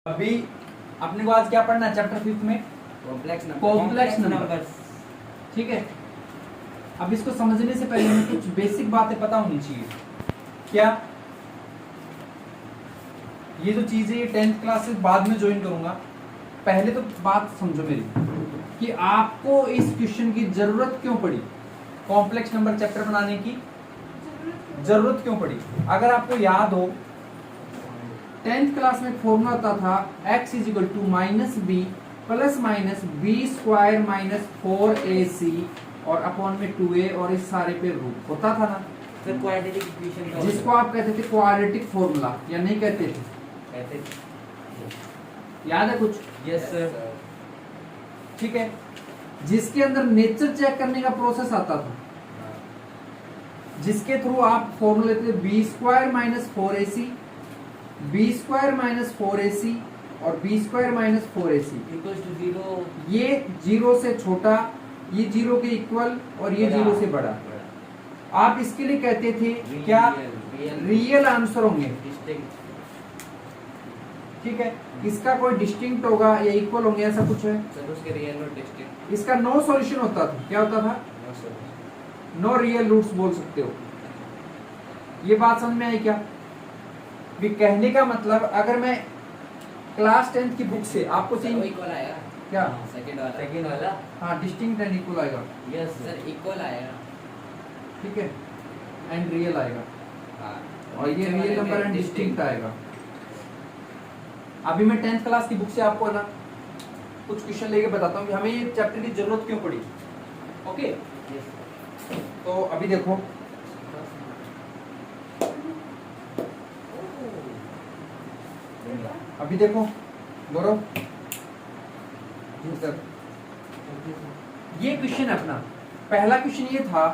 अभी अपने को आज क्या पढ़ना है चैप्टर 5 में कॉम्प्लेक्स नंबर। ठीक है, अब इसको समझने से पहले हमें कुछ बेसिक बातें पता होनी चाहिए। क्या ये जो चीजें ये 10th क्लास से बाद में ज्वाइन करूंगा, पहले तो बात समझो मेरी कि आपको इस क्वेश्चन की जरूरत क्यों पड़ी, कॉम्प्लेक्स नंबर चैप्टर बनाने की जरूरत क्यों पड़ी। अगर आपको याद हो 10th क्लास में फॉर्मूला होता था x is equal to minus B plus minus B square minus 4ac और अपॉन में 2a और इस सारे पे रूट होता था ना, फिर क्वाड्रेटिक इक्वेशन जिसको आप कहते थे क्वाड्रेटिक फॉर्मूला या नहीं कहते थे, याद है कुछ? Yes sir. ठीक है, जिसके अंदर नेचर चेक करने का प्रोसेस आता था, जिसके थ्रू आप फॉर्मूला लेते थे B square minus 4ac B square minus 4ac और B square minus 4ac equals to 0। ये 0 से छोटा, ये 0 के इक्वल और ये 0 से बड़ा। आप इसके लिए कहते थे क्या? रियल आंसर होंगे। ठीक है, इसका कोई डिस्टिंक्ट होगा या इक्वल होंगे ऐसा कुछ है सर, उसके रियल और डिस्टिंक्ट। इसका नो सॉल्यूशन होता था। क्या होता था? नो रियल रूट्स बोल सकते हो। ये बात समझ में आई क्या? भी कहने का मतलब अगर मैं क्लास 10th की बुक से आपको सर इक्वल आएगा क्या? सेकंड वाला हाँ, डिस्टिंक्ट एंड इक्वल आएगा। यस सर, इक्वल आएगा। ठीक है, एंड रियल आएगा हां, और ये रियल नंबर एंड डिस्टिंक्ट आएगा। अभी मैं 10th क्लास की बुक से आपको ना कुछ क्वेश्चन लेके बताता हूँ कि हमें ये चैप्टर की जरूरत क्यों पड़ी। ओके, तो अभी देखो, अभी देखो गौरव, ये क्वेश्चन अपना पहला क्वेश्चन ये था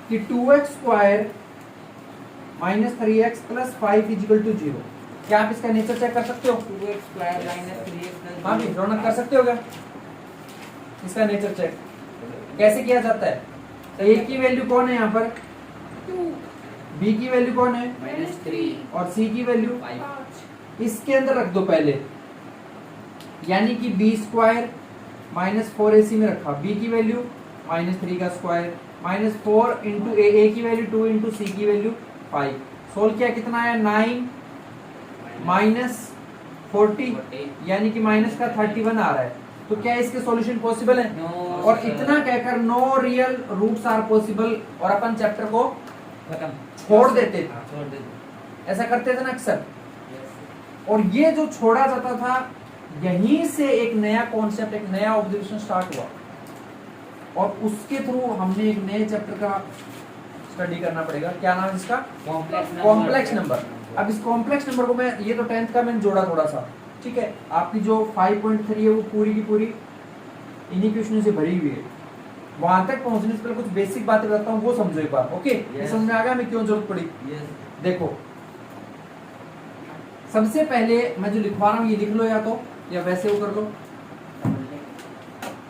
कि 2x square minus 3x plus 5 is equal to 0। क्या आप इसका नेचर चेक कर सकते हो? 2x square minus 3x। हाँ भी रौनक कर सकते हो क्या इसका नेचर चेक? कैसे किया जाता है? तो a की वैल्यू कौन है यहाँ पर? 2। b की वैल्यू कौन है? -3 और c की वैल्यू 5। इसके अंदर रख दो पहले, यानी कि बी स्क्वायर माइनस 4ac में रखा, b की वैल्यू -3 का स्क्वायर माइनस 4 इंटू ए की वैल्यू 2 इंटू सी की वैल्यू 5। सोल्व किया, कितना आया? 9 माइनस 40 यानी कि माइनस का 31 आ रहा है। तो क्या इसके सॉल्यूशन पॉसिबल है? No, और sir। इतना कहकर no real roots are possible और अपन चैप्टर को खत्म छोड़ देते थे। छोड़ देते। ऐसा करते थे ना अक्सर। और ये जो छोड़ा जाता था, यहीं से एक नया कॉन्सेप्ट, एक नया ऑब्जर्वेशन स्टार्ट हुआ और उसके थ्रू हमने एक नए चैप्टर का स्टडी करना पड़ेगा। क्या नाम है इसका? Complex number. अब इस कॉम्प्लेक्स नंबर को मैं, ये तो 10th का मैंने जोड़ा थोड़ा सा, ठीक है। आपकी जो 5.3 है वो पूरी की पूरी इन्हीं क्वेश्चन से भरी हुई है। वहां तक पहुंचने से पहले कुछ बेसिक बातें बताता हूँ, वो समझो एक बार। ओके, ये समझ में आ गया हमें क्यों जरूरत पड़ी? देखो, सबसे पहले मैं जो लिखवा रहा हूं ये लिख लो, या वैसे वो कर लो।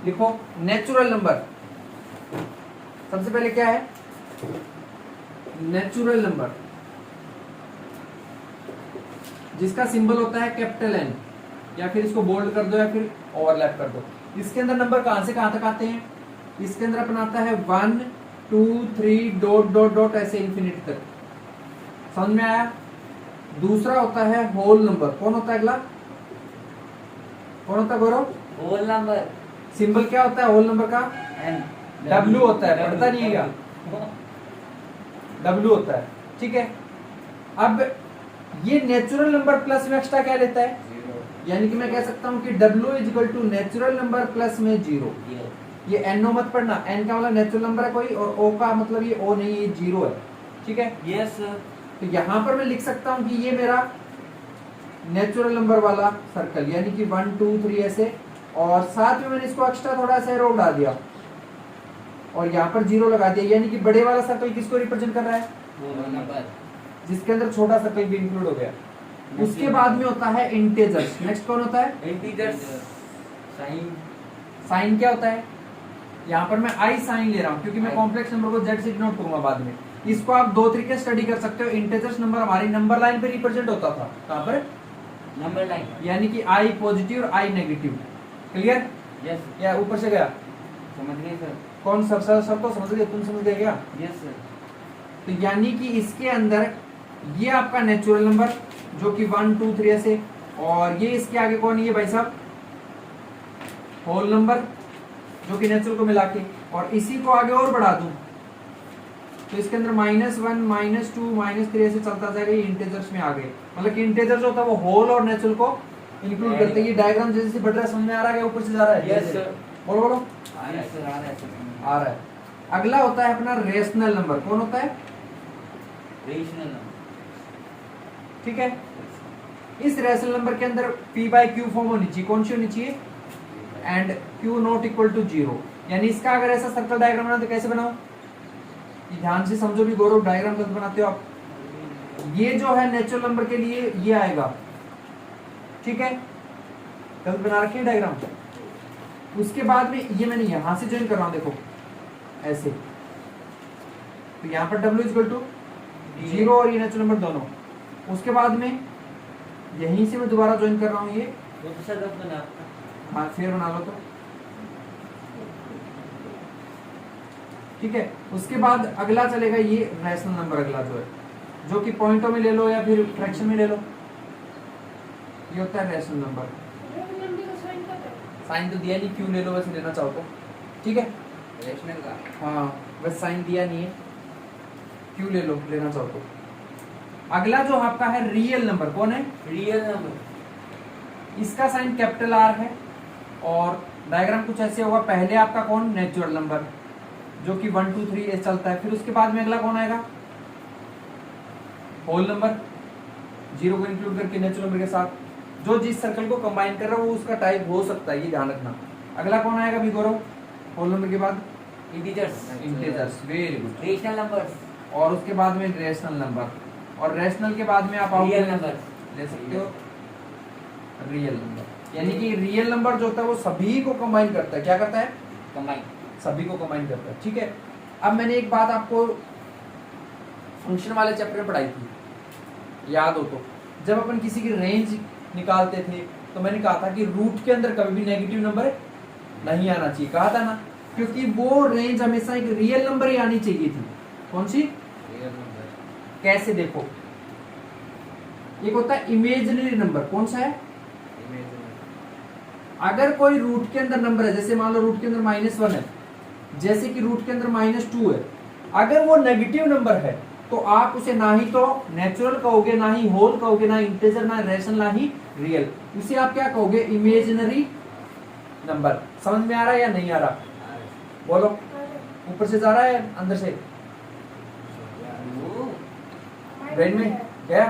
लिखो नेचुरल नंबर। सबसे पहले क्या है? नेचुरल नंबर, जिसका सिंबल होता है कैपिटल N, या फिर इसको बोल्ड कर दो या फिर ओवरलैप कर दो। इसके अंदर नंबर कहां से कहां तक आते हैं? इसके अंदर अपन आता है 1 2 3 डॉट डॉट डॉट ऐसे इन्फिनिटी तक। समझ में आया? दूसरा होता है होल नंबर। कौन होता है अगला? कौन होता है गौरव? Whole number. सिंबल क्या होता है होल नंबर का? W होता है, पढ़ता नहीं है क्या? W होता है, ठीक है। अब ये नेचुरल नंबर प्लस में एक्स्ट्रा क्या लेता है? यानी कि मैं कह सकता हूं कि W is equal to natural number plus में 0। ये NO मत पढ़ना, N का मतलब नेचुरल नंबर है कोई, और O का मतलब ये O नहीं, ये 0 है, ठीक है। Yes sir. तो यहां पर मैं लिख सकता हूं कि ये मेरा नेचुरल नंबर वाला सर्कल, यानी कि 1 2 3 ऐसे, और साथ में मैंने इसको एक्स्ट्रा थोड़ा सा एरो डाल दिया और यहाँ पर 0 लगा दिया, यानी कि बड़े वाला सर्कल किसको रिप्रेजेंट कर रहा है? होल नंबर, जिसके अंदर छोटा सर्कल भी इंक्लूड हो गया। उसके बाद में होता है इंटीजर्स। नेक्स्ट कौन होता है? इंटीजर्स। साइन। साइन क्या होता है? यहाँ पर मैं आई साइन ले रहा हूँ क्योंकि मैं कॉम्प्लेक्स नंबर को जेड से डिनोट करूंगा बाद में। इसको आप दो तरीके स्टडी कर सकते हो। इंटीजर्स नंबर हमारी नंबर लाइन पे रिप्रेजेंट होता था, कहाँ पर? Number line. यानी कि आई पॉजिटिव और आई नेगेटिव। क्लियर? यस या ऊपर से गया? समझ गए सर। कौन सबको समझ गए? तुम समझ गए क्या? Yes sir. तो यानी कि इसके अंदर ये आपका नेचुरल नंबर जो कि 1 2 3 ऐसे, और ये इसके आगे कौन है भाई साहब? होल नंबर जो कि नेचुरल को मिला के, और इसी को आगे और बढ़ा दूं तो इसके अंदर -1 -2 -3 ऐसे चलता जाएगा। ये इंटीजर्स में आ गए, मतलब कि इंटीजर जो होता है वो होल और नेचुरल को इंक्लूड करते हैं। ये डायग्राम जैसे बढ़ रहा है, समझ में आ रहा है? ऊपर से जा रहा है? Yes sir. बोलो बोलो। आ रहा है सर, आ रहा है सर। आ रहा है। अगला होता है अपना रेशनल नंबर। कौन होता है? Rational number. ठीक है। इस रेशनल नंबर के अंदर p/q फॉर्म होनी चाहिए। कौन सी होनी चाहिए? And q not equal to 0। यानी इसका अगर ऐसा सर्कल डायग्राम बनाओ तो कैसे बनाओ? ये ध्यान से समझो भी गौरव, डायग्राम गलत बनाते हो आप। ये जो है नेचुरल नंबर के लिए ये आएगा, ठीक है? गलत बना रखे हैं डायग्राम। उसके बाद में ये मैंने यहां से ज्वाइन कर रहा हूं, देखो ऐसे। तो यहाँ पर w इक्वल टू 0 और ये नेचुरल नंबर दोनों। उसके बाद में यहीं से मैं दोबारा ज्वाइन कर रहा हूँ ये। वो तो सर गलत बना आपका। हाँ फिर बना लो तो, ठीक है। उसके बाद अगला चलेगा ये रैशनल नंबर। अगला जो है, जो कि पॉइंटों में ले लो या फिर फ्रैक्शन में ले लो, ये होता है रैशनल नंबर। साइन तो दिया नहीं, क्यों ले लो वैसे लेना चाहो तो, ठीक है। रेशनल का। हाँ बस साइन दिया नहीं है, क्यों ले लो लेना चाहो तो। अगला जो आपका है रियल नंबर। कौन है? Real number. इसका साइन कैपिटल आर है और डायग्राम कुछ ऐसे होगा। पहले आपका कौन? नेचुरल नंबर जो कि 1 2 3 चलता है। फिर उसके बाद में अगला कौन आएगा? होल नंबर, 0 को इंक्लूड करके नेचुरल नंबर के साथ। जो जिस सर्कल को कंबाइन कर रहा है वो उसका टाइप हो सकता है, ये ध्यान रखना। अगला कौन आएगा भी गौरव? होल नंबर के बाद integers. Integers. Very good. Rational numbers. और उसके बाद में रेशनल नंबर, और रेशनल के बाद में आप रियल नंबर ले सकते हो रियल नंबर। यानी कि रियल नंबर जो होता है वो सभी को कंबाइन करता है। क्या करता है? कंबाइन। सभी को कंबाइन करता है, ठीक है। अब मैंने एक बात आपको फंक्शन वाले चैप्टर में पढ़ाई थी, याद हो तो, जब अपन किसी की रेंज निकालते थे तो मैंने कहा था कि रूट के अंदर कभी भी नेगेटिव नंबर नहीं आना चाहिए, कहा था ना, क्योंकि वो रेंज हमेशा एक रियल नंबर ही आनी चाहिए थी। कौन सी? Real number. कैसे? देखो, एक होता है इमेजिनरी नंबर। कौन सा है? अगर कोई रूट के अंदर नंबर है, जैसे मान लो रूट के अंदर -1 है, जैसे कि रूट के अंदर -2 है, अगर वो नेगेटिव नंबर है तो आप उसे ना ही तो नेचुरल कहोगे, ना ही होल कहोगे, ना इंटीजर, ना रैशनल, ना ही रियल। उसे आप क्या कहोगे? Imaginary number. समझ में आ रहा है या नहीं आ रहा? बोलो। ऊपर से जा रहा है अंदर से? ब्रेन में गया?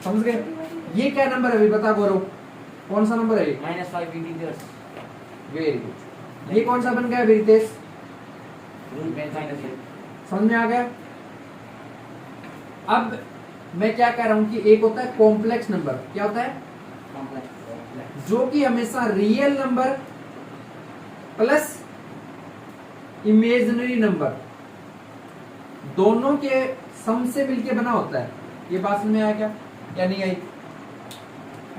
समझ गए? ये क्या नंबर है अभी बता गौरव, कौन सा नंबर है? -5 इंटीजर्स। Very good. ये कौन सा बन गया रितेश? समझ में आ गया? अब मैं क्या कह रहा हूं कि एक होता है कॉम्प्लेक्स नंबर। क्या होता है? कॉम्प्लेक्स। जो कि हमेशा real number plus imaginary number दोनों के सम से मिलके बना होता है। ये बात समझ में आया क्या या नहीं आई?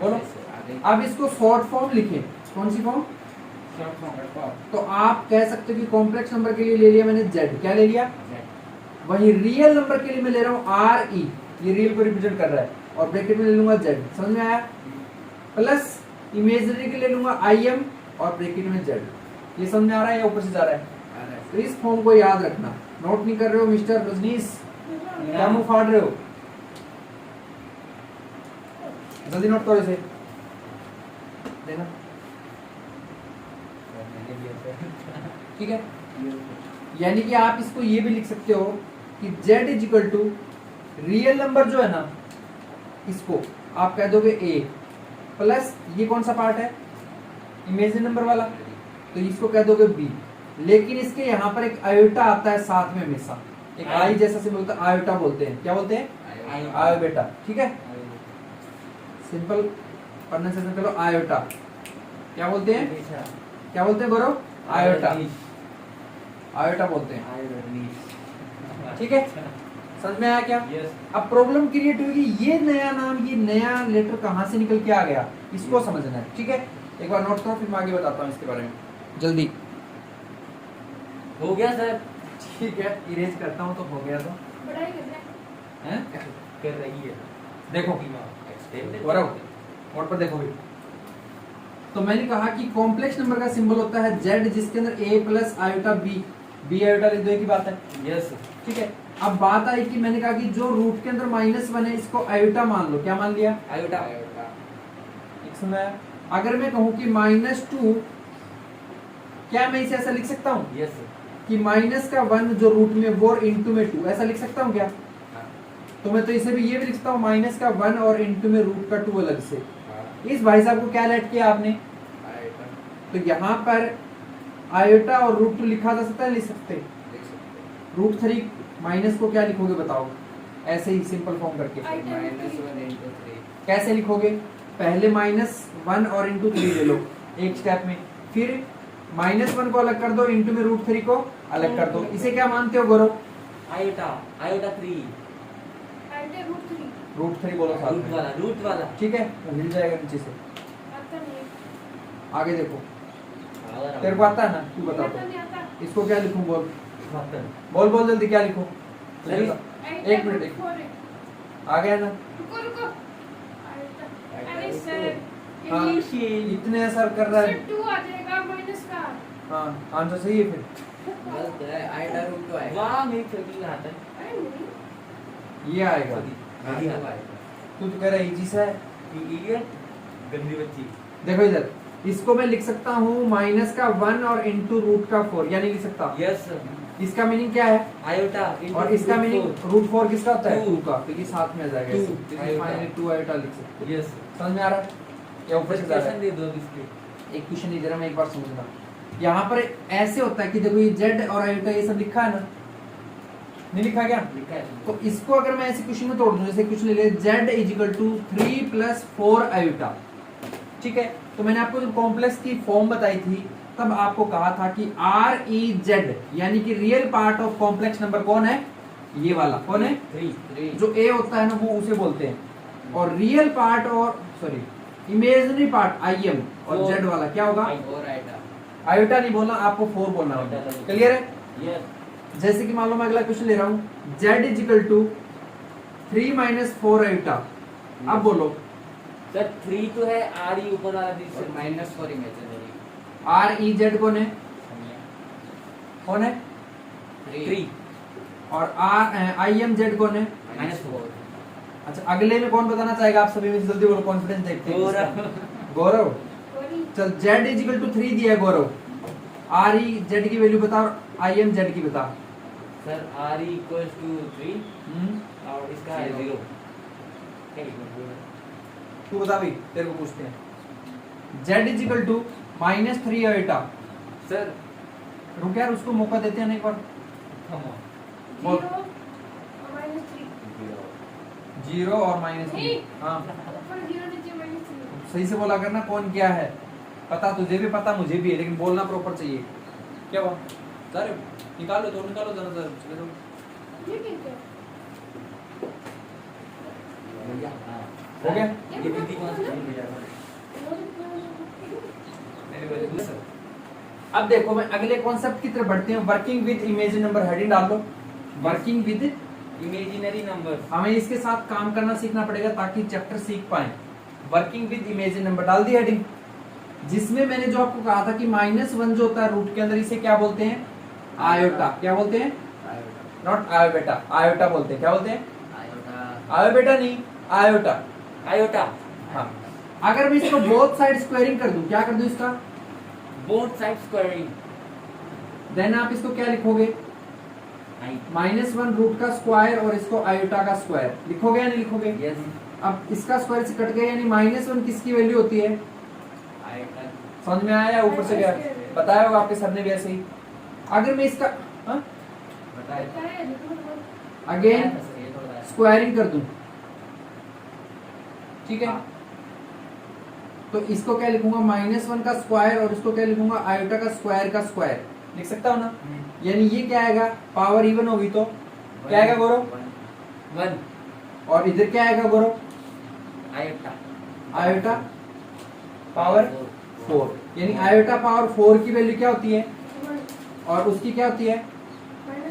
बोलो। अब इसको शॉर्ट फॉर्म लिखें। कौन सी फॉर्म? Short form. तो आप कह सकते हो कि कॉम्प्लेक्स नंबर के लिए ले लिया मैंने z। क्या ले लिया? वही रियल नंबर के लिए मैं ले रहा हूं RE, ये रियल को रिप्रेजेंट कर रहा है, और ब्रैकेट में ले लूंगा z। समझ में आया? प्लस इमेजिनरी के ले लूंगा IM और ब्रैकेट में z। ये समझ में आ रहा है या ऊपर से जा रहा है? तो इस फॉर्म को याद रखना। नोट नहीं कर रहे हो मिस्टर रजनीश? क्या मुंह फाड़ रहे हो? जल्दी नोट करो इसे, देना, ठीक है। यानी कि आप इसको ये भी लिख सकते हो कि z is equal to real number जो है ना, इसको आप कह दोगे a, प्लस ये कौन सा पार्ट है? इमेजिनरी नंबर वाला, तो इसको कह दोगे b। लेकिन इसके यहाँ पर एक आयोटा आता है साथ में हमेशा, एक आई जैसा सिंबल होता है, आयोटा बोलते हैं। क्या बोलते हैं? आयो बेटा, ठीक है। सिंपल प्रोनाउंसिएशन करो, आयोटा। क्या बोलते हैं? क्या बोलते हैं गौरव? आयोटा। आयोटा बोलते हैं, ठीक है। समझ में आया क्या? Yes. अब प्रॉब्लम क्रिएट होगी, ये नया नाम, ये नया लेटर कहाँ से निकल के आ गया, इसको समझना है। ठीक है, एक बार नोट करो, फिर मैं आगे बताता हूँ इसके बारे में जल्दी। हो गया सर। ठीक है, इरेज करता हूँ तो हो गया तो पढ़ाई कर रहे हैं। कर रही है। देखो Extended. गौरव, बोर्ड पर देखो भी। तो मैंने कहा कि कॉम्प्लेक्स नंबर का सिंबल होता है जेड, जिसके अंदर A plus iota B, B iota लिख दो, एक ही बात है। Yes. ठीक है, अब बात आई कि मैंने कहा कि जो रूट के अंदर -1 है, इसको आयोटा मान लो। क्या मान लिया? आयोटा। एक समय अगर मैं कहूं कि -2, क्या मैं इसे ऐसा लिख सकता हूं Yes. कि -1 जो रूट में वो और इंटू में 2, ऐसा लिख सकता हूं क्या? हाँ. तो मैं तो इसे भी ये भी लिख सकता हूँ -1 और इंटू में √2 अलग से। हाँ. इस भाई साहब को क्या ऐड किया आपने? आयोटा. तो यहाँ पर आयोटा और √2 लिखा जा सकता है, लिख सकते। देख सकते √3 माइनस को क्या लिखोगे बताओ, ऐसे ही सिंपल फॉर्म करके। आई- हैं. -1 into 3. कैसे लिखोगे? पहले -1 और इंटू 3 ले लो एक स्टेप में, फिर -1 को अलग कर दो, इंटू में √3 को अलग कर दो। इसे क्या मानते हो गौरव? आयोटा. आयोटा 3. आइडिया रूट 3 √3 बोलो साथ रूट में। वाला. रूट वाला. ठीक है, वो हिल जाएगा नीचे से। आता नहीं आगे देखो, तेरे को आता है ना, तू बता आता दो। नहीं आता इसको क्या लिखूं? बोल आता. बोल बोल जल्दी, क्या लिखूं? सही। एक मिनट, एक आ गया ना? रुको रुको आइडिया अरे सर हाँ। इंग्लिश इतने असर कर रहा है। 2 आ जाएगा माइनस का हाँ, आंसर सही है फिर। गलत है. आयोटा रूट 2 आएगा. वाह, मेरी छोटी में आता है. अरे नहीं ये आएगा। नहीं आता. तू तो कह रहा है इजी सा है। इडियट. गंदी बच्ची. देखो इधर, इसको मैं लिख सकता हूँ -1 और इंटू √4, या नहीं लिख सकता? यस. इसका मीनिंग क्या है? आयोटा. और इसका मीनिंग √4 किसका होता है? 2 2 का, क्योंकि साथ में आ जाएगा। Two, ऐसे। आयोटा। फाइनली 2 आयोटा लिख सकते हैं। यस. समझ में आ रहा है या ऊपर से जा रहा क्वेश्चन है? दे दो अब इसके. एक क्वेश्चन नहीं दे रहा मैं, एक बार समझना। यहाँ पर ऐसे होता है कि देखो ये जेड और आयोटा ये सब लिखा है ना, नहीं लिखा क्या? लिखा है. तो इसको अगर मैं ऐसे क्वेश्चन में तोड़ दूं, जैसे क्वेश्चन ले ले z = 3 + 4 आयोटा। ठीक है, तो मैंने आपको जब कॉम्प्लेक्स की फॉर्म बताई थी, तब आपको कहा था कि REZ यानी कि real part of complex number कौन है? ये वाला कौन है? 3. जो A होता है ना, वो उसे बोलते हैं। और रियल पार्ट और सॉरी इमेजिनरी पार्ट IM और Z वाला क्या होगा? और आयोटा. आयोटा नहीं बोलना, आपको 4 बोलना होगा। क्लियर है? यस. जैसे कि मान लो मैं अगला क्वेश्चन ले रहा हूँ, z = 3 - 4 आयोटा। अब बोलो सर 3 तो है. आर ही ऊपर वाला दिस -4 इमेजिनरी. REZ कौन है? कौन है? 3 और IMZ कौन है? -4. अच्छा, अगले में कौन बताना चाहेगा? आप सभी में से जल्दी बोलो, कॉन्फिडेंस देखते हैं गौरव. किसका? गौरव। सॉरी चल z = 3 दिया है गौरव, REZ की वैल्यू बता और IMZ की बता। सर आर ही इक्वल्स टू 3 हम्म, और इसका है 0. तू बता भाई, तेरे को पूछते हैं। z = -3 iota. सर रुक यार, उसको मौका देते हैं ना एक बार। बोल। 0 -3 0 और -3। नहीं। हाँ, ऊपर 0 नीचे -3 सही से बोला करना, कौन क्या है पता, तुझे भी पता मुझे भी है, लेकिन बोलना प्रॉपर चाहिए। क्या हुआ? सर निकालो, तो निकालो जरा जरा, चले जाओ। ये क्या भैया. हो गया? ये दीदी कौन सी भैया? मेरे वाले सर. अब देखो, मैं अगले कॉन्सेप्ट की तरफ बढ़ते हैं। Working with imaginary number, heading डाल दो, वर्किंग विद। Imaginary numbers. हमें इसके साथ काम करना सीखना पड़ेगा ताकि चैप्टर सीख पाए। वर्किंग विद इमेजिनरी नंबर डाल दी हेडिंग, जिसमें मैंने जो आपको कहा था कि -1 जो होता है रूट के अंदर, इसे क्या बोलते हैं? आयोटा। क्या बोलते हैं? आयोटा. नॉट आयोबेटा, आयोटा बोलते हैं। क्या बोलते हैं? आयोटा. आयोबेटा नहीं, आयोटा। आयोटा. हाँ, अगर मैं इसको बोथ साइड स्क्वायरिंग कर दूं, क्या कर दूं इसका? Both side squaring. देन आप इसको क्या लिखोगे? -1 रूट का स्क्वायर और इसको आयोटा का स्क्वायर लिखोगे या नहीं लिखोगे? यस. अब इसका स्क्वायर से कट गया, यानी -1 किसकी वैल्यू होती है? आयोटा. समझ में आया? ऊपर से गया, बताया होगा आपके सर ने भी ऐसे ही। अगर मैं इसका बताए. अगेन स्क्वायरिंग कर दूं, ठीक है, तो इसको क्या लिखूंगा? -1 का स्क्वायर और इसको क्या लिखूंगा? आयोटा का स्क्वायर लिख सकता हूँ ना? यानी ये क्या आएगा? पावर इवन होगी तो क्या आएगा गौरव? 1 और इधर क्या आएगा गौरव? आयोटा आयोटा पावर 4, यानी आयोटा पावर 4 की वैल्यू क्या होती है और उसकी क्या होती है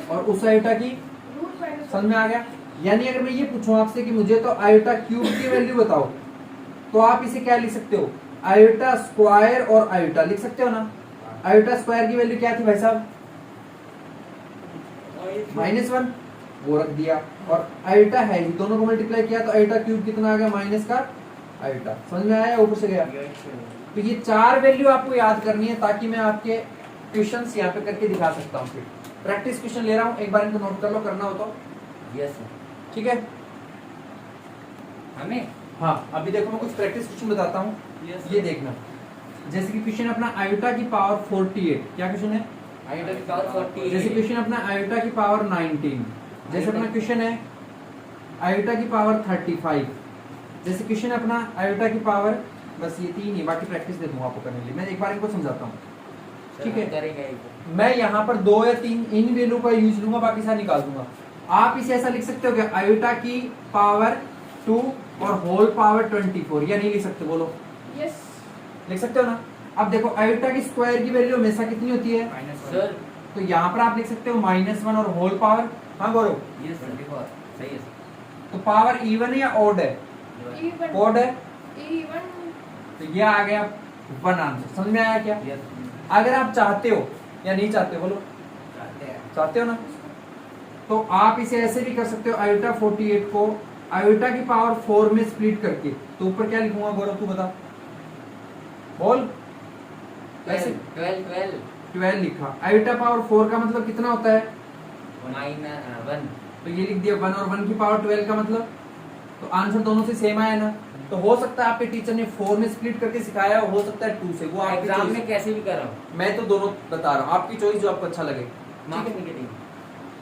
और उस आयोटा की, समझ में आ गया? यानी अगर मैं ये पूछूं आपसे कि मुझे तो आयोटा क्यूब की वैल्यू बताओ, तो आप इसे क्या लिख सकते हो? आयोटा स्क्वायर और आयोटा लिख सकते हो ना। आयोटा स्क्वायर की वैल्यू क्या थी भाई साहब? -1, वो रख दिया। और आयोटा है ही, दोनों को मल्टीप्लाई किया तो आयोटा क्यूब कितना आ गया? माइनस का आयोटा। समझ में आया? ऊपर से गया। तो ये 4 वैल्यू आपको याद करनी है ताकि मैं आपके क्वेश्चंस यहाँ पे करके दिखा सकता हूँ। फिर प्रैक्टिस क्वेश्चन ले रहा हूँ, एक बार इनको नोट कर लो, करना हो तो। Yes sir. ठीक है? हमें हाँ, अभी देखो मैं कुछ प्रैक्टिस क्वेश्चन बताता हूँ, ये देखना। जैसे कि क्वेश्चन अपना आयोटा की पावर 48, क्या क्वेश्चन है? आयोटा की पावर 40। जैसे क्वेश्चन अपना आयोटा की पावर 19, जैसे अपना क्वेश्चन है आयोटा की पावर 35, जैसे क्वेश्चन अपना आयोटा की पावर, बस ये 3 ही, बाकी प्रैक्टिस दे दूंगा आपको करने के लिए। मैं एक बार इनको समझाता हूँ, ठीक है? करेंगे। मैं यहाँ पर 2 या 3 इन वैल्यू का यूज लूंगा, बाकी सारा निकाल दूंगा। आप इसे ऐसा लिख सकते हो कि आयोटा की पावर 2 और होल पावर 24, या नहीं लिख सकते? बोलो यस लिख सकते हो ना। अब देखो आयोटा की स्क्वायर की वैल्यू हमेशा कितनी होती है सर? तो यहाँ पर आप लिख सकते हो -1 और होल पावर। हाँ गौरव, यस सर, सही है सर। तो पावर इवन है या ऑड है? इवन ऑड है, इवन तो ये आ गया 1 आंसर। समझ में आया क्या? यस अगर आप चाहते हो या नहीं चाहते हो, बोलो चाहते हो ना, तो आप इसे ऐसे भी कर सकते हो, आयोटा 48 को आयोटा की पावर 4 में स्प्लिट करके। तो ऊपर क्या लिखूंगा गौरव, तू बता, बोल। ऐसे 12 लिखा। आयोटा पावर 4 का मतलब कितना होता है? -1। तो ये लिख दिया 1 और 1 की पावर 12 का मतलब, तो आंसर दोनों से सेम आया ना। तो हो सकता है आपके टीचर ने 4 में स्प्लिट करके सिखाया, हो सकता है 2 से, वो आपकी एग्जाम choice में है। कैसे भी कर रहा हूँ। मैं तो दोनों बता रहा हूँ, आपकी चॉइस जो आपको अच्छा लगे। मार्क्स नहीं कटेंगे।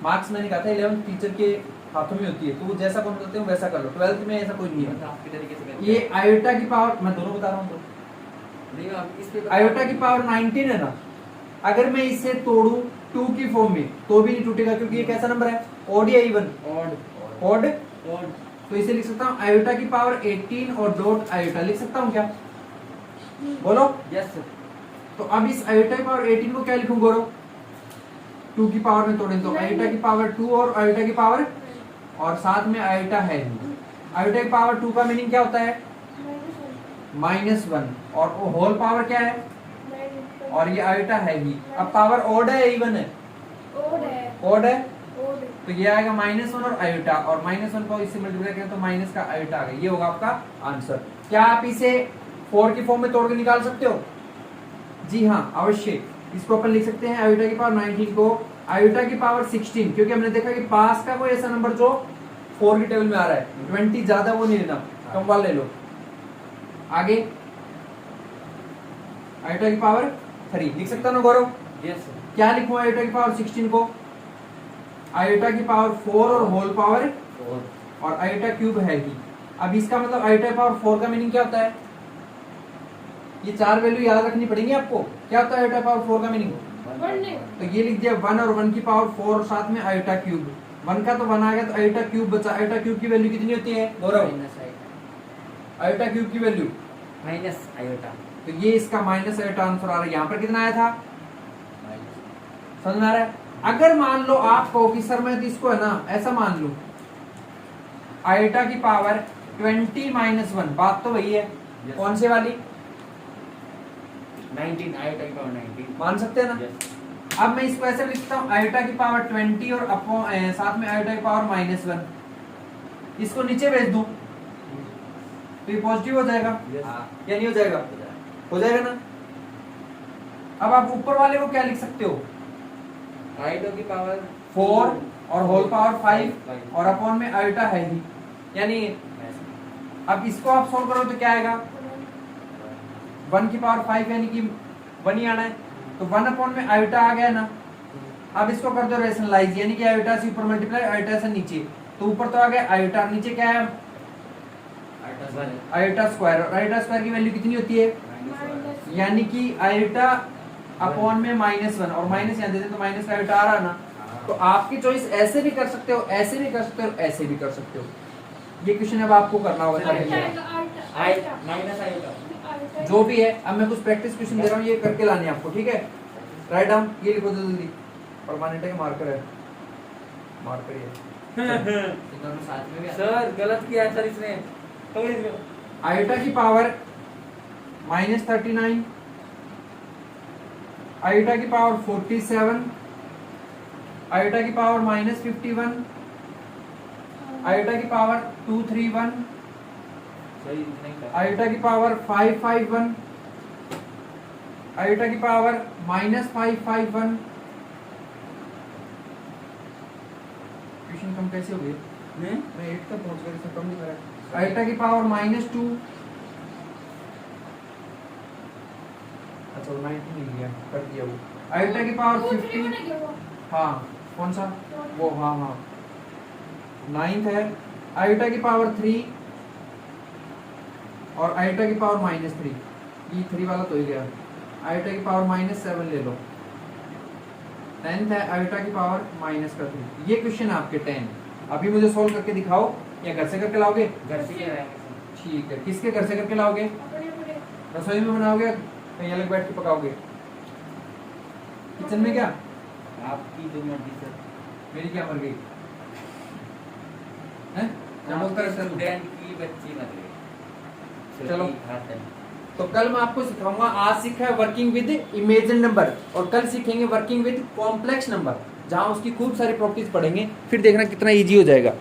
मार्क्स मैंने कहा था 11 टीचर के हाथों में होती है, तो वो जैसा कौन करते हो वैसा कर लो। 12th में ऐसा कोई नहीं है। आपके तरीके से करते ये आयोटा की पावर, मैं दोनों बता रहा हूँ। तो नहीं, आप इस पे आयोटा की पावर 19 है ना, अगर मैं इसे तोड़ू 2 की फॉर्म में तो भी नहीं टूटेगा, क्योंकि ये कैसा नंबर है? ऑड या इवन? ऑड। तो इसे लिख सकता हूँ आयोटा की पावर 18 और डॉट आयोटा लिख सकता हूँ क्या? बोलो। Yes sir. तो अब इस आयोटा की पावर 18 को क्या लिखूं गौरव? 2 की पावर में तोड़ें तो आयोटा की पावर 2 और आयोटा की पावर, और साथ में आयोटा है। आयोटा की पावर 2 का मीनिंग क्या होता है? -1, और होल पावर क्या है? और ये आयोटा है ही। अब पावर ऑड है इवन है? ऑड है, तो ये आएगा -1 और आयोटा, और -1 को इससे मल्टीप्लाई करें तो माइनस का आयोटा आ गया। ये होगा आपका आंसर। क्या आप इसे 4 की फॉर्म में तोड़ के निकाल सकते हो? जी हाँ, अवश्य। इसको अपन लिख सकते हैं आयोटा की पावर 19 को आयोटा की पावर 16, क्योंकि हमने देखा कि पास का कोई ऐसा नंबर जो 4 की टेबल में आ रहा है, 20 ज्यादा वो नहीं लेना, कम वाला ले लो। आगे आयोटा की पावर 3 लिख सकता ना गौरव? Yes sir. क्या लिखूं आयोटा की पावर 16 को? आयोटा की पावर 4 और होल पावर, और आयोटा क्यूब है ही। अब इसका मतलब आयोटा की पावर 4 का मीनिंग क्या होता है? ये 4 वैल्यू याद रखनी पड़ेंगी आपको। क्या होता है आयोटा की पावर 4 का मीनिंग? तो ये लिख दिया 1 और 1 की पावर 4 और साथ में आयोटा क्यूब। 1 का तो 1 आ गया, तो आयोटा क्यूब बचा। आयोटा क्यूब की वैल्यू कितनी होती है गौरव? आयोटा क्यूब की वैल्यू माइनस आयोटा। तो ये इसका माइनस आयोटा आंसर आ रहा है। यहाँ पर कितना आया था? समझ में आ रहा है? अगर मान लो आप कहो कि सर मैं तो इसको है ना ऐसा मान लूं, आयोटा की पावर 20 -1, बात तो वही है। Yes. कौन से वाली? 19, आयोटा की पावर 19। मान सकते हैं ना? यस। अब मैं इसको ऐसे लिखता हूँ आयोटा की पावर 20 और साथ में आयोटा की पावर -1, इसको नीचे भेज दूं तो ये पॉजिटिव हो जाएगा या नहीं हो जाएगा? हो जाएगा ना। अब आप ऊपर वाले को क्या लिख सकते हो? आयोटा की पावर 4 और होल पावर 5 और अपॉन में आयोटा है ही, यानी अब इसको आप सोल्व करो तो क्या आएगा? 1 की पावर 5 यानी कि 1 ही आना है, तो 1 अपॉन में आयोटा आ गया ना। अब इसको कर दो रेशनलाइज, यानी कि आयोटा से ऊपर मल्टीप्लाई आयोटा से नीचे, तो ऊपर तो आ गया आयोटा, नीचे क्या है? Iota square. और आयोटा स्क्वायर की वैल्यू कितनी होती है? यानी कि आयोटा अपॉन में -1, और माइनस यहाँ देते तो माइनस का आयोटा आ रहा ना, तो आपकी चॉइस ऐसे भी कर सकते हो, ऐसे भी कर सकते हो, ऐसे भी कर सकते हो। ये क्वेश्चन अब आपको करना होगा। आई माइनस आएगा। जो भी है, अब मैं कुछ प्रैक्टिस क्वेश्चन दे रहा हूँ, ये करके लाने हैं आपको, ठीक है। राइट डाउन, ये लिखो जल्दी। परमानेंट है, मार्कर है, मार्कर ये ये दोनों साथ में भी आते हैं। सर गलत किया सर इसने। समझ लो। आयोटा की पावर -39, आयोटा की पावर 47, आयोटा की पावर -51, आयोटा की पावर 231, सही नहीं था। आयोटा की पावर 551, आयोटा की पावर -551। क्वेश्चन कम कैसे हो गए? मैं 8 तक पहुंच गया, इससे कम नहीं करा। आयोटा की पावर -2, अच्छा वो 19 नहीं लिया, कर दिया वो। आयोटा की पावर 50, हाँ कौन सा वो, हाँ हाँ 9th है। आयोटा की पावर 3 और आयोटा की पावर -3, ये 3 वाला तो ही गया। आयोटा की पावर -7 ले लो। 10th है आयोटा की पावर -3। ये क्वेश्चन आपके 10। अभी मुझे सोल्व करके दिखाओ, या घर से करके लाओगे? घर से क्या रहेंगे? ठीक है, किसके घर से करके लाओगे? रसोई में बनाओगे, कहीं अलग बैठ के पकाओगे? किचन में क्या? आपकी जो मर्जी सर। मेरी क्या मर गई हैं? क्या बोलता है सर? स्टूडेंट की बच्ची मर गई। चलो। खातन। तो कल मैं आपको सिखाऊंगा, आज सीखा है वर्किंग विद इमेजिन नंबर, और कल सीखेंगे वर्किंग विद कॉम्प्लेक्स नंबर, जहां उसकी खूब सारी प्रॉपर्टीज पढ़ेंगे। फिर देखना कितना इजी हो जाएगा।